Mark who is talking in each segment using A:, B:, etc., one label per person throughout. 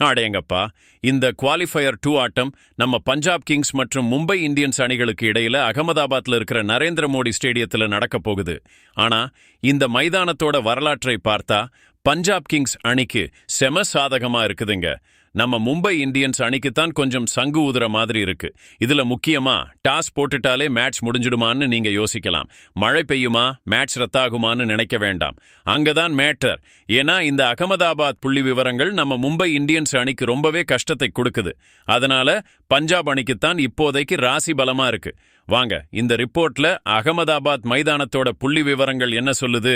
A: அடேங்கப்பா, இந்த குவாலிஃபயர் 2 ஆட்டம் நம்ம பஞ்சாப் கிங்ஸ் மற்றும் மும்பை இந்தியன்ஸ் அணிகளுக்கு இடையில அகமதாபாத்ல இருக்கிற நரேந்திர மோடி ஸ்டேடியத்துல நடக்க போகுது. ஆனா இந்த மைதானத்தோட வரலாற்றை பார்த்தா பஞ்சாப் கிங்ஸ் அணிக்கு செம சாதகமா இருக்குதுங்க. நம்ம மும்பை இந்தியன்ஸ் அணிக்குத்தான் கொஞ்சம் சங்கு ஊதுற மாதிரி இருக்கு. இதுல முக்கியமா டாஸ் போட்டுட்டாலே மேட்ச் முடிஞ்சிடுமான்னு நீங்க யோசிக்கலாம். மழை பெய்யுமா, மேட்ச் ரத்தாகுமான்னு நினைக்க வேண்டாம். அங்கதான் மேட்டர். ஏன்னா இந்த அகமதாபாத் புள்ளி விவரங்கள் நம்ம மும்பை இந்தியன்ஸ் அணிக்கு ரொம்பவே கஷ்டத்தை கொடுக்குது. அதனால பஞ்சாப் அணிக்குத்தான் இப்போதைக்கு ராசி பலமா இருக்கு. வாங்க இந்த ரிப்போர்ட்ல அகமதாபாத் மைதானத்தோட புள்ளி விவரங்கள் என்ன சொல்லுது,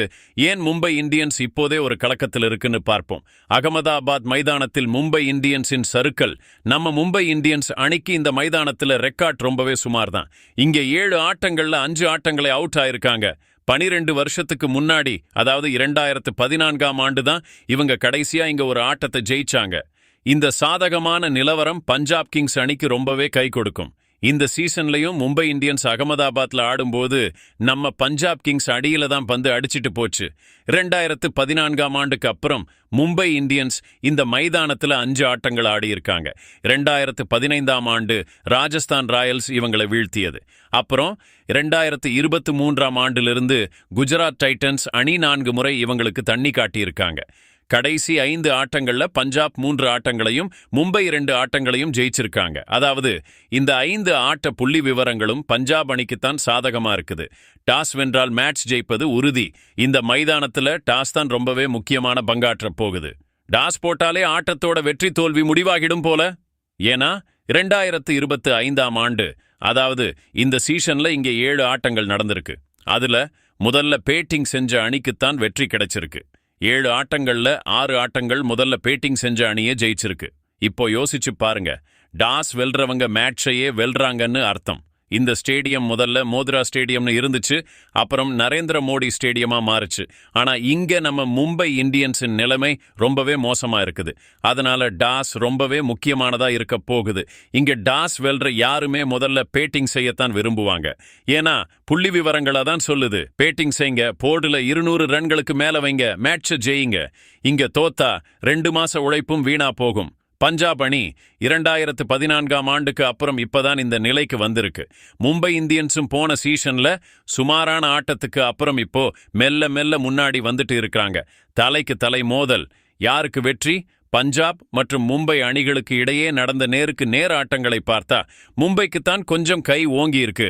A: ஏன் மும்பை இந்தியன்ஸ் இப்போதே ஒரு கலக்கத்தில் இருக்குன்னு பார்ப்போம். அகமதாபாத் மைதானத்தில் மும்பை இந்தியன்ஸின் சறுக்கல். நம்ம மும்பை இந்தியன்ஸ் அணிக்கு இந்த மைதானத்துல ரெக்கார்ட் ரொம்பவே சுமார் தான். இங்க 7 ஆட்டங்கள்ல 5 ஆட்டங்களை அவுட் ஆயிருக்காங்க. 12 வருஷத்துக்கு முன்னாடி, அதாவது 2014ஆம் ஆண்டு தான் இவங்க கடைசியா இங்க ஒரு ஆட்டத்தை ஜெயிச்சாங்க. இந்த சாதகமான நிலவரம் பஞ்சாப் கிங்ஸ் அணிக்கு ரொம்பவே கை கொடுக்கும். இந்த சீசன்லயும் மும்பை இந்தியன்ஸ் அகமதாபாத்ல ஆடும்போது நம்ம பஞ்சாப் கிங்ஸ் அடியில தான் பந்து அடிச்சிட்டு போச்சு. 2014ஆம் ஆண்டுக்கு அப்புறம் மும்பை இந்தியன்ஸ் இந்த மைதானத்துல 5 ஆட்டங்கள் ஆடியிருக்காங்க. 2015ஆம் ஆண்டு ராஜஸ்தான் ராயல்ஸ் இவங்களை வீழ்த்தியது. அப்புறம் 2023ஆம் ஆண்டிலிருந்து குஜராத் டைட்டன்ஸ் அணி 4 முறை இவங்களுக்கு தண்ணி காட்டியிருக்காங்க. கடைசி 5 ஆட்டங்கள்ல பஞ்சாப் 3 ஆட்டங்களையும் மும்பை 2 ஆட்டங்களையும் ஜெயிச்சிருக்காங்க. அதாவது இந்த 5 ஆட்ட புள்ளி விவரங்களும் பஞ்சாப் அணிக்குத்தான் சாதகமா இருக்குது. டாஸ் வென்றால் மேட்ச் ஜெயிப்பது உறுதி. இந்த மைதானத்துல டாஸ் தான் ரொம்பவே முக்கியமான பங்காற்ற போகுது. டாஸ் போட்டாலே ஆட்டத்தோட வெற்றி தோல்வி முடிவாகிடும் போல. ஏன்னா 2025ஆம் ஆண்டு, அதாவது இந்த சீசன்ல இங்கே 7 ஆட்டங்கள் நடந்திருக்கு. அதுல முதல்ல பேட்டிங் செஞ்ச அணிக்குத்தான் வெற்றி கிடைச்சிருக்கு. 7 ஆட்டங்கள்ல 6 ஆட்டங்கள் முதல்ல பேட்டிங் செஞ்ச அணியே ஜெயிச்சிருக்கு. இப்போ யோசிச்சு பாருங்க, டாஸ் வெல்றவங்க மேட்சையே வெல்றாங்கன்னு அர்த்தம். இந்த ஸ்டேடியம் முதல்ல மோதிரா ஸ்டேடியம்னு இருந்துச்சு, அப்புறம் நரேந்திர மோடி ஸ்டேடியமா மாறுச்சு. ஆனா இங்க நம்ம மும்பை இந்தியன்ஸின் நிலைமை ரொம்பவே மோசமா இருக்குது. அதனால டாஸ் ரொம்பவே முக்கியமானதா இருக்க போகுது. இங்க டாஸ் வெல்ற யாருமே முதல்ல பேட்டிங் செய்யத்தான் விரும்புவாங்க. ஏன்னா புள்ளி விவரங்களா தான் சொல்லுது, பேட்டிங் செய்யுங்க, போர்டுல 200 ரன்களுக்கு மேல வைங்க, மேட்ச ஜெயிங்க. இங்க தோத்தா 2 மாச உழைப்பும் வீணா போகும். பஞ்சாப் அணி 2014ஆம் ஆண்டுக்கு அப்புறம் இப்பதான் இந்த நிலைக்கு வந்திருக்கு. மும்பை இந்தியன்ஸும் போன சீசன்ல சுமாரான ஆட்டத்துக்கு அப்புறம் இப்போ மெல்ல மெல்ல முன்னாடி வந்துட்டு இருக்காங்க. தலைக்கு தலை மோதல். யாருக்கு வெற்றி? பஞ்சாப் மற்றும் மும்பை அணிகளுக்கு இடையே நடந்த நேருக்கு நேர் ஆட்டங்களை பார்த்தா மும்பைக்குத்தான் கொஞ்சம் கை ஓங்கி இருக்கு.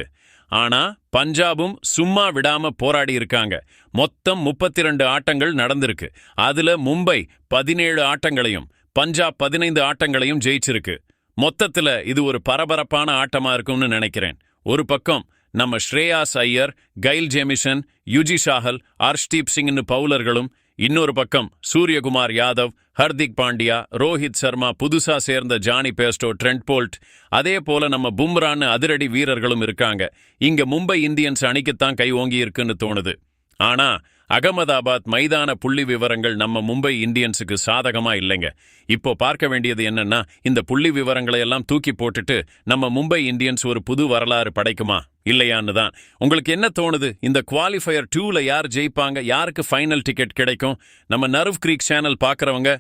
A: ஆனா பஞ்சாபும் சும்மா விடாம போராடி இருக்காங்க. மொத்தம் 32 ஆட்டங்கள் நடந்திருக்கு. அதுல மும்பை 17 ஆட்டங்களையும் பஞ்சாப் 15 ஆட்டங்களையும் ஜெயிச்சிருக்கு. மொத்தத்துல இது ஒரு பரபரப்பான ஆட்டமா இருக்கும்னு நினைக்கிறேன். ஒரு பக்கம் நம்ம ஸ்ரேயாஸ் ஐயர், கைல் ஜேமிசன், யுஜி சாஹல், ஹர்ஷ்தீப் சிங்னு பவுலர்களும், இன்னொரு பக்கம் சூரியகுமார் யாதவ், ஹர்திக் பாண்டியா, ரோஹித் சர்மா, புதுசா சேர்ந்த ஜானி பேஸ்டோ, ட்ரெண்ட் போல்ட், அதே போல நம்ம பும்ரான்னு அதிரடி வீரர்களும் இருக்காங்க. இங்க மும்பை இந்தியன்ஸ் அணிக்குத்தான் கை ஓங்கி இருக்குன்னு தோணுது. ஆனா அகமதாபாத் மைதான புள்ளி விவரங்கள் நம்ம மும்பை இந்தியன்ஸுக்கு சாதகமா இல்லைங்க. இப்போ பார்க்க வேண்டியது என்னன்னா, இந்த புள்ளி விவரங்களை எல்லாம் தூக்கி போட்டுட்டு நம்ம மும்பை இந்தியன்ஸ் ஒரு புது வரலாறு படைக்குமா இல்லையான்னு தான். உங்களுக்கு என்ன தோணுது? இந்த குவாலிஃபயர் 2ல யார் ஜெயிப்பாங்க? யாருக்கு ஃபைனல் டிக்கெட் கிடைக்கும்? நம்ம நர்வ் கிரீக் சேனல் பார்க்குறவங்க